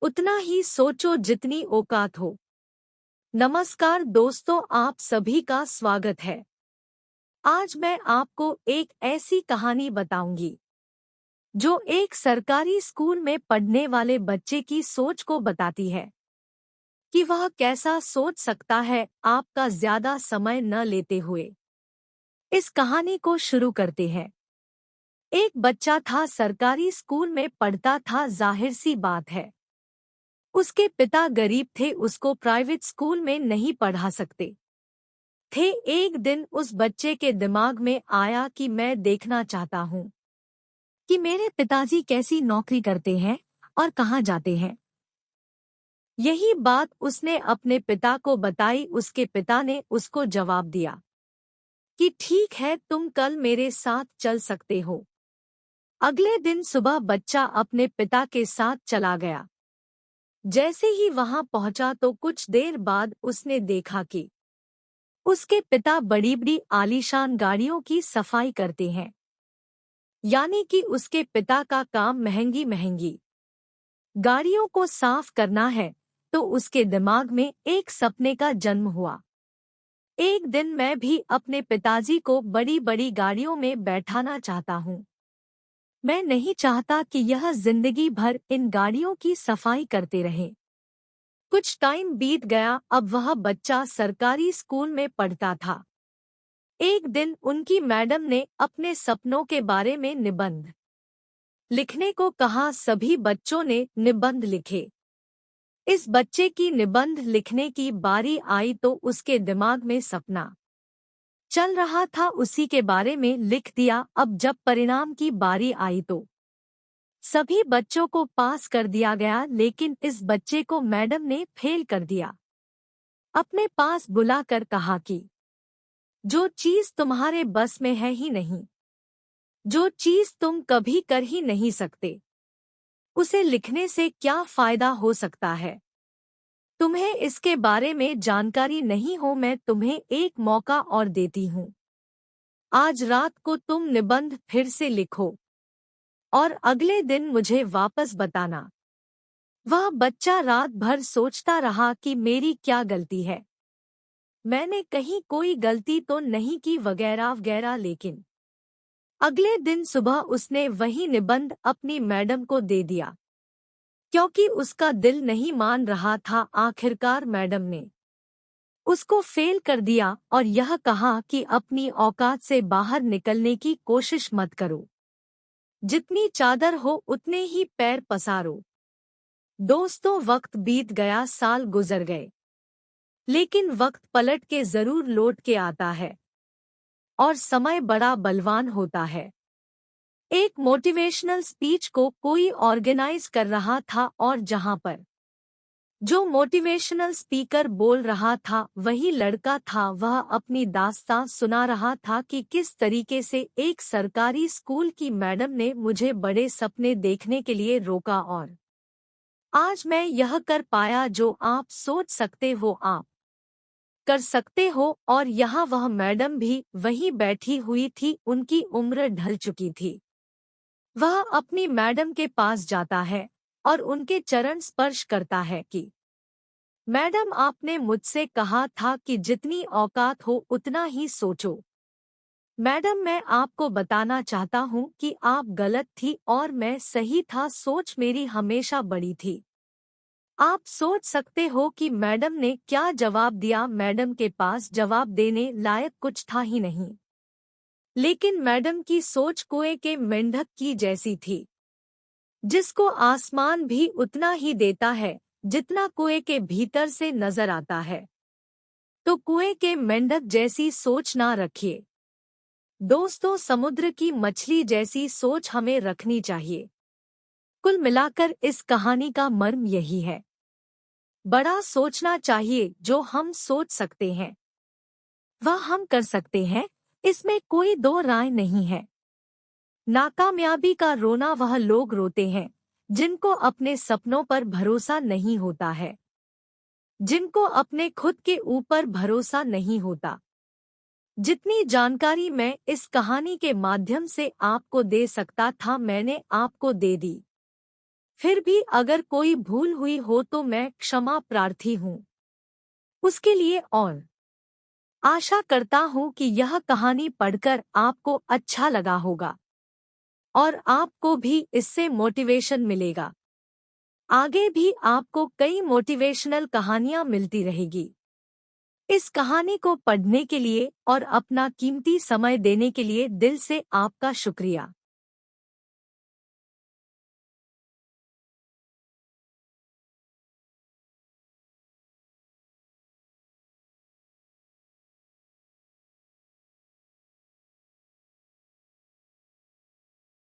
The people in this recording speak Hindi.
उतना ही सोचो जितनी औकात हो। नमस्कार दोस्तों, आप सभी का स्वागत है। आज मैं आपको एक ऐसी कहानी बताऊंगी जो एक सरकारी स्कूल में पढ़ने वाले बच्चे की सोच को बताती है कि वह कैसा सोच सकता है। आपका ज्यादा समय न लेते हुए इस कहानी को शुरू करते हैं। एक बच्चा था, सरकारी स्कूल में पढ़ता था। जाहिर सी बात है, उसके पिता गरीब थे, उसको प्राइवेट स्कूल में नहीं पढ़ा सकते थे। एक दिन उस बच्चे के दिमाग में आया कि मैं देखना चाहता हूँ कि मेरे पिताजी कैसी नौकरी करते हैं और कहाँ जाते हैं। यही बात उसने अपने पिता को बताई। उसके पिता ने उसको जवाब दिया कि ठीक है, तुम कल मेरे साथ चल सकते हो। अगले दिन सुबह बच्चा अपने पिता के साथ चला गया। जैसे ही वहां पहुंचा तो कुछ देर बाद उसने देखा कि उसके पिता बड़ी बड़ी आलीशान गाड़ियों की सफाई करते हैं। यानी कि उसके पिता का काम महंगी महंगी गाड़ियों को साफ करना है। तो उसके दिमाग में एक सपने का जन्म हुआ। एक दिन मैं भी अपने पिताजी को बड़ी बड़ी गाड़ियों में बैठाना चाहता हूँ। मैं नहीं चाहता कि यह जिंदगी भर इन गाड़ियों की सफाई करते रहे। कुछ टाइम बीत गया। अब वह बच्चा सरकारी स्कूल में पढ़ता था। एक दिन उनकी मैडम ने अपने सपनों के बारे में निबंध लिखने को कहा। सभी बच्चों ने निबंध लिखे। इस बच्चे की निबंध लिखने की बारी आई तो उसके दिमाग में सपना चल रहा था, उसी के बारे में लिख दिया। अब जब परिणाम की बारी आई तो सभी बच्चों को पास कर दिया गया, लेकिन इस बच्चे को मैडम ने फेल कर दिया। अपने पास बुलाकर कहा कि जो चीज तुम्हारे बस में है ही नहीं, जो चीज तुम कभी कर ही नहीं सकते, उसे लिखने से क्या फायदा हो सकता है। तुम्हें इसके बारे में जानकारी नहीं हो। मैं तुम्हें एक मौका और देती हूँ। आज रात को तुम निबंध फिर से लिखो और अगले दिन मुझे वापस बताना। वह बच्चा रात भर सोचता रहा कि मेरी क्या गलती है, मैंने कहीं कोई गलती तो नहीं की, वगैरह वगैरह। लेकिन अगले दिन सुबह उसने वही निबंध अपनी मैडम को दे दिया क्योंकि उसका दिल नहीं मान रहा था। आखिरकार मैडम ने उसको फेल कर दिया और यह कहा कि अपनी औकात से बाहर निकलने की कोशिश मत करो। जितनी चादर हो उतने ही पैर पसारो। दोस्तों, वक्त बीत गया, साल गुजर गए, लेकिन वक्त पलट के जरूर लौट के आता है और समय बड़ा बलवान होता है। एक मोटिवेशनल स्पीच को कोई ऑर्गेनाइज कर रहा था और जहां पर जो मोटिवेशनल स्पीकर बोल रहा था वही लड़का था। वह अपनी दास्तां सुना रहा था कि किस तरीके से एक सरकारी स्कूल की मैडम ने मुझे बड़े सपने देखने के लिए रोका और आज मैं यह कर पाया जो आप सोच सकते हो आप कर सकते हो। और यहाँ वह मैडम भी वहीं बैठी हुई थी। उनकी उम्र ढल चुकी थी। वह अपनी मैडम के पास जाता है और उनके चरण स्पर्श करता है कि मैडम, आपने मुझसे कहा था कि जितनी औकात हो उतना ही सोचो। मैडम, मैं आपको बताना चाहता हूँ कि आप गलत थी और मैं सही था। सोच मेरी हमेशा बड़ी थी। आप सोच सकते हो कि मैडम ने क्या जवाब दिया। मैडम के पास जवाब देने लायक कुछ था ही नहीं, लेकिन मैडम की सोच कुएं के मेंढक की जैसी थी, जिसको आसमान भी उतना ही देता है जितना कुएं के भीतर से नजर आता है। तो कुएं के मेंढक जैसी सोच ना रखिए दोस्तों, समुद्र की मछली जैसी सोच हमें रखनी चाहिए। कुल मिलाकर इस कहानी का मर्म यही है, बड़ा सोचना चाहिए। जो हम सोच सकते हैं वह हम कर सकते हैं, इसमें कोई दो राय नहीं है। नाकामयाबी का रोना वह लोग रोते हैं जिनको अपने सपनों पर भरोसा नहीं होता है, जिनको अपने खुद के ऊपर भरोसा नहीं होता। जितनी जानकारी मैं इस कहानी के माध्यम से आपको दे सकता था मैंने आपको दे दी। फिर भी अगर कोई भूल हुई हो तो मैं क्षमा प्रार्थी हूँ उसके लिए, और आशा करता हूँ कि यह कहानी पढ़कर आपको अच्छा लगा होगा और आपको भी इससे मोटिवेशन मिलेगा। आगे भी आपको कई मोटिवेशनल कहानियाँ मिलती रहेगी। इस कहानी को पढ़ने के लिए और अपना कीमती समय देने के लिए दिल से आपका शुक्रिया।